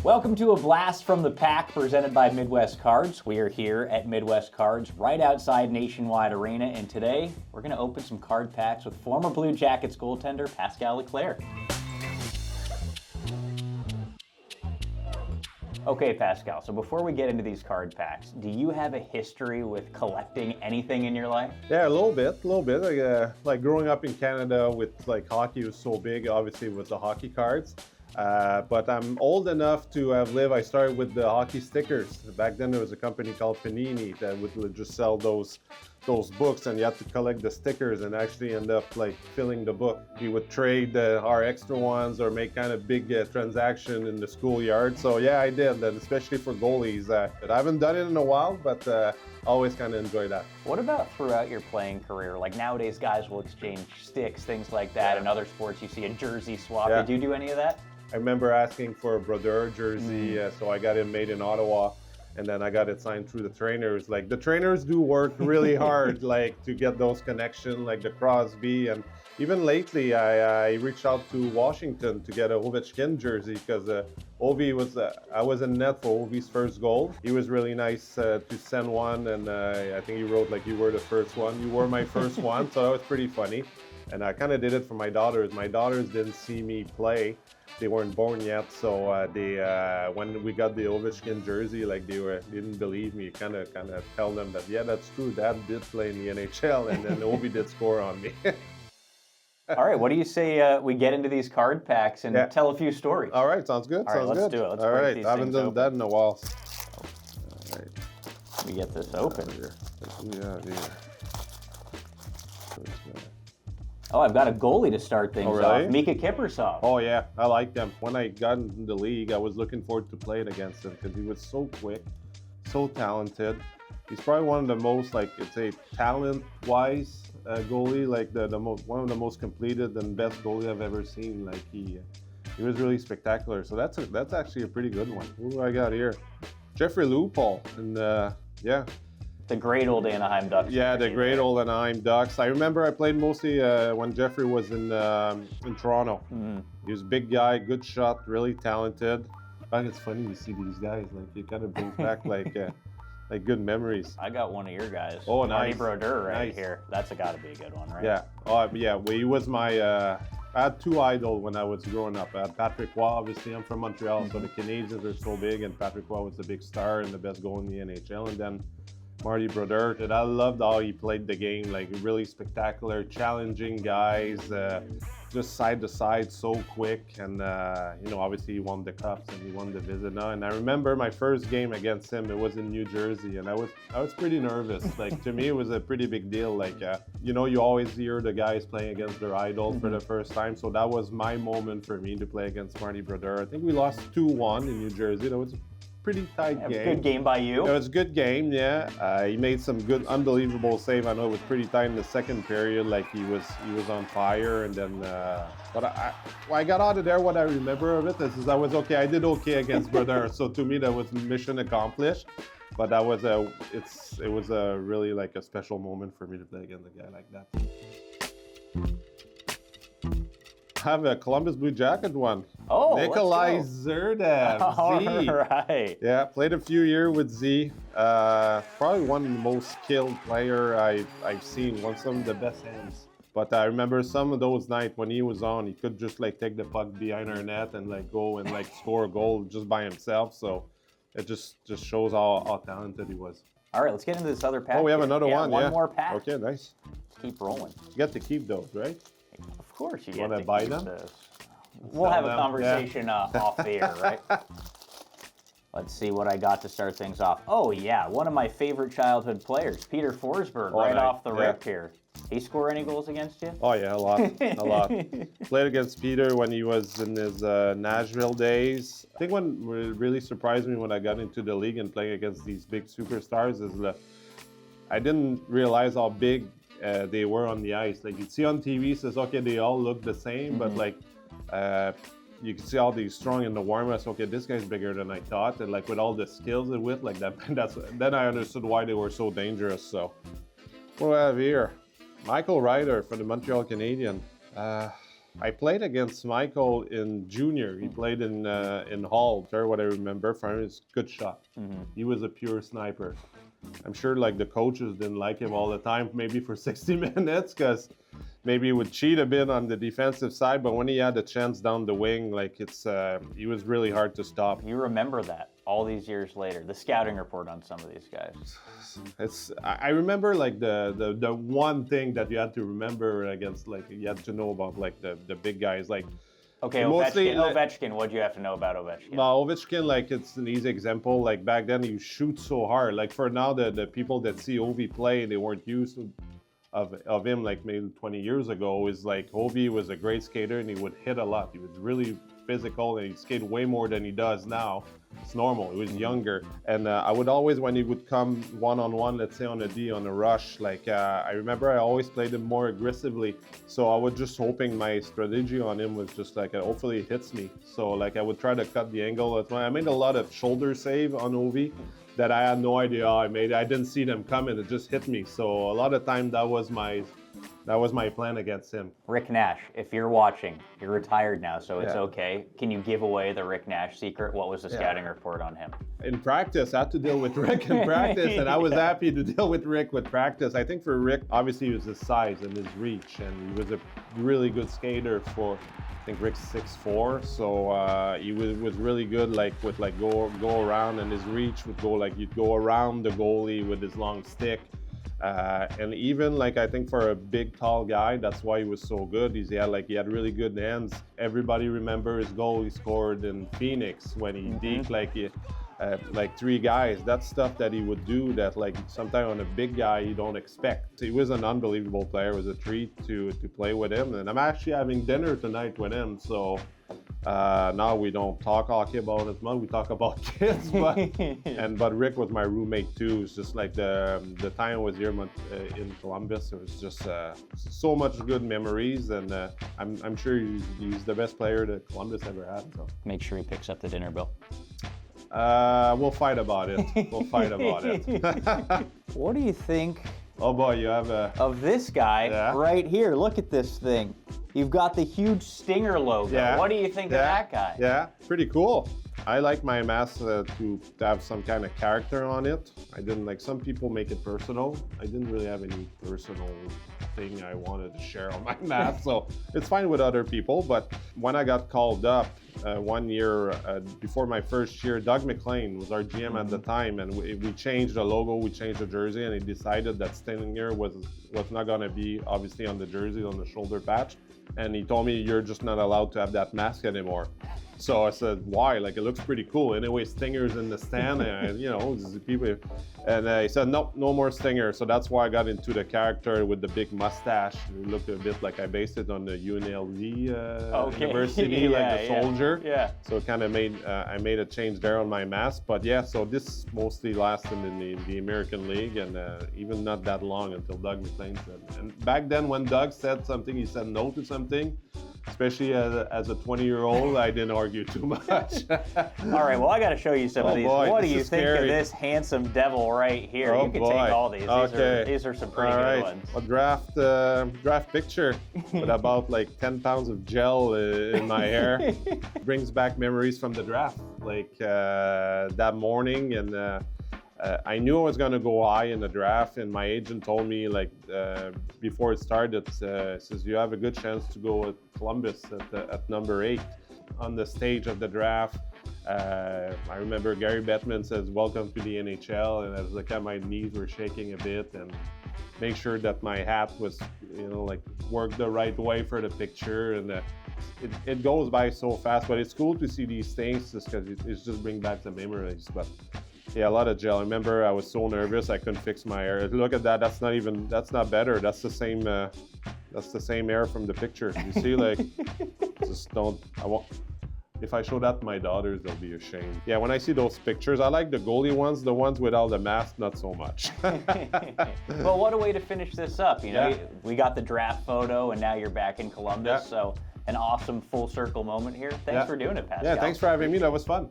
Welcome to a blast from the pack presented by Midwest Cards. We are here at Midwest Cards right outside Nationwide Arena, and today we're going to open some card packs with former Blue Jackets goaltender Pascal Leclaire. Okay, Pascal, so before we get into these card packs, do you have a history with collecting anything in your life? Yeah, a little bit. Like growing up in Canada with like hockey was so big, obviously with the hockey cards. But I'm old enough to have lived. I started with the hockey stickers. Back then there was a company called Panini that would just sell those books, and you had to collect the stickers and actually end up like filling the book. We would trade our extra ones or make kind of big transaction in the schoolyard. So yeah, I did, and especially for goalies. But I haven't done it in a while, but always kind of enjoy that. What about throughout your playing career? Like nowadays guys will exchange sticks, things like that. Yeah. In other sports you see a jersey swap. Yeah. Did you do any of that? I remember asking for a Brodeur jersey, so I got it made in Ottawa, and then I got it signed through the trainers. Like the trainers do work really hard, like to get those connections, like the Crosby, and even lately I reached out to Washington to get a Ovechkin jersey because Ovi was I was in net for Ovi's first goal. He was really nice to send one, and I think he wrote like, "You were the first one. You were my first one," so that was pretty funny. And I kind of did it for my daughters. My daughters didn't see me play. They weren't born yet, so when we got the Ovechkin jersey, like they didn't believe me. Kind of tell them that, yeah, that's true. Dad did play in the NHL, and then Ovi did score on me. All right, what do you say we get into these card packs and tell a few stories? All right, sounds good. All right, let's do it. Let's break these I haven't done that in a while. All right. Let me get this open. Yeah. Oh, I've got a goalie to start things really? off. Mika Kiprusoff. Oh yeah, I like them. When I got in the league, I was looking forward to playing against him because he was so quick, so talented. He's probably one of the most, like, it's a talent-wise goalie, like one of the most completed and best goalie I've ever seen. Like he was really spectacular. So that's actually a pretty good one. Who do I got here? Jeffrey Lupul, and yeah. The great old Anaheim Ducks. Yeah, the great old Anaheim Ducks. I remember I played mostly when Jeffrey was in Toronto. Mm-hmm. He was a big guy, good shot, really talented. I think it's funny to see these guys. Like it kind of brings back like good memories. I got one of your guys. Oh, Marty nice. Brodeur right here. That's got to be a good one, right? Yeah. Oh, yeah. Well, he was my. I had two idols when I was growing up. I had Patrick Roy. Obviously, I'm from Montreal, so the Canadiens are so big, and Patrick Roy was the big star and the best goal in the NHL. And then Marty Brodeur, and I loved how he played the game, like really spectacular, challenging guys, just side to side, so quick, and obviously he won the cups and he won the Vizina. And I remember my first game against him, it was in New Jersey, and I was pretty nervous. Like to me, it was a pretty big deal. Like you always hear the guys playing against their idols for the first time, so that was my moment for me to play against Marty Brodeur. I think we lost 2-1 in New Jersey. That was pretty tight game. Good game by you. It was a good game, yeah. He made some good, unbelievable save. I know it was pretty tight in the second period. Like he was on fire, and then. But I got out of there. What I remember of it is I was okay. I did okay against Brodeur, so to me that was mission accomplished. But that was it was a really like a special moment for me to play against a guy like that. I have a Columbus Blue Jacket one. Oh, Nikolai Zerdev. All Z. right. Yeah, played a few years with Z. Probably one of the most skilled player I've seen. One of the best hands. But I remember some of those nights when he was on, he could just like take the puck behind our net and like go and like score a goal just by himself. So it just shows how talented he was. All right, let's get into this other pack. Oh, we have another one. One more pack. Okay, nice. Let's keep rolling. You get to keep those, right? Of course you want get to to buy keep them? Those. We'll have a conversation off the air, right? Let's see what I got to start things off. Oh yeah, one of my favorite childhood players, Peter Forsberg, off the rip here. He score any goals against you? Oh yeah, a lot, a lot. Played against Peter when he was in his Nashville days. I think what really surprised me when I got into the league and playing against these big superstars is that I didn't realize how big they were on the ice. Like you'd see on TV, it says okay, they all look the same, but like you can see all these strong in the warm-ups. Okay, this guy's bigger than I thought, and like with all the skills and with like that, then I understood why they were so dangerous. So what do I have here? Michael Ryder for the Montreal Canadiens. I played against Michael in junior. He played in Hall. That's what I remember from him. He's a good shot. He was a pure sniper. I'm sure like the coaches didn't like him all the time, maybe for 60 minutes, because maybe he would cheat a bit on the defensive side. But when he had a chance down the wing, like he was really hard to stop. You remember that all these years later, the scouting report on some of these guys. I remember like the one thing that you had to remember against, like you had to know about like the big guys, like. Okay, Ovechkin, what do you have to know about Ovechkin? Well, Ovechkin, like, it's an easy example. Like, back then, you shoot so hard. Like, for now, the people that see Ovi play, they weren't used of him, like, maybe 20 years ago, is like, Ovi was a great skater, and he would hit a lot. He was really physical, and he skated way more than he does now. It's normal. He was younger. And I would always, when he would come one-on-one, let's say on a D, on a rush, like I remember I always played him more aggressively. So I was just hoping my strategy on him was just like, hopefully it hits me. So like I would try to cut the angle. I made a lot of shoulder save on Ovi that I had no idea how I made. I didn't see them coming. It just hit me. So a lot of time that was my plan against him. Rick Nash, if you're watching, you're retired now, so it's okay. Can you give away the Rick Nash secret? What was the scouting report on him? In practice, I had to deal with Rick in practice, and I was happy to deal with Rick with practice. I think for Rick, obviously, it was his size and his reach, and he was a really good skater for, I think Rick's 6'4", so he was really good, like with like go around, and his reach would go like you'd go around the goalie with his long stick. And even like I think for a big tall guy, that's why he was so good. He had really good hands. Everybody remember his goal he scored in Phoenix when he deked like 3 guys. That's stuff that he would do that like sometimes on a big guy you don't expect. He was an unbelievable player. It was a treat to play with him, and I'm actually having dinner tonight with him. So now we don't talk hockey about it much. We talk about kids, but Rick was my roommate too. It's just like the time I was here in Columbus, it was just so much good memories, and I'm sure he's the best player that Columbus ever had. So make sure he picks up the dinner bill. We'll fight about it. We'll fight about it. What do you think? Oh boy, you have of this guy right here. Look at this thing. You've got the huge Stinger logo. Yeah. What do you think of that guy? Yeah, pretty cool. I like my mask to have some kind of character on it. I didn't like, some people make it personal. I didn't really have any personal thing I wanted to share on my mask, so it's fine with other people. But when I got called up 1 year before my first year, Doug McLean was our GM at the time, and we changed the logo, we changed the jersey, and he decided that Stinger was not going to be obviously on the jersey, on the shoulder patch. And he told me, you're just not allowed to have that mask anymore. So I said, why? Like, it looks pretty cool. Anyway, Stinger's in the stand, and you know, people. And he said, no more Stinger. So that's why I got into the character with the big mustache. It looked a bit like I based it on the UNLV University, like the soldier. Yeah. So it kind of I made a change there on my mask. But yeah, so this mostly lasted in the American League, and even not that long until Doug McLean said. And back then, when Doug said something, he said no to something. Especially as a 20-year-old, I didn't argue too much. All right, well, I got to show you some of these. Boy, what do you think of this handsome devil right here? You can take all these. These are some pretty good ones. A draft picture with about like 10 pounds of gel in my hair. Brings back memories from the draft, like that morning, and I knew I was going to go high in the draft, and my agent told me, like, before it started, says you have a good chance to go at Columbus at number 8 on the stage of the draft. I remember Gary Bettman says, welcome to the NHL, and I was like, my knees were shaking a bit, and make sure that my hat was, like worked the right way for the picture, and it goes by so fast, but it's cool to see these things just because it just brings back the memories. But yeah, a lot of gel. I remember I was so nervous I couldn't fix my hair. Look at that. That's not better. That's the same. That's the same hair from the picture. You see, like, just don't. If I show that to my daughters, they'll be ashamed. Yeah, when I see those pictures, I like the goalie ones. The ones without the mask, not so much. Well, what a way to finish this up. We got the draft photo, and now you're back in Columbus. So an awesome full circle moment here. Thanks for doing it, Pascal. Yeah, thanks for having me. That was fun.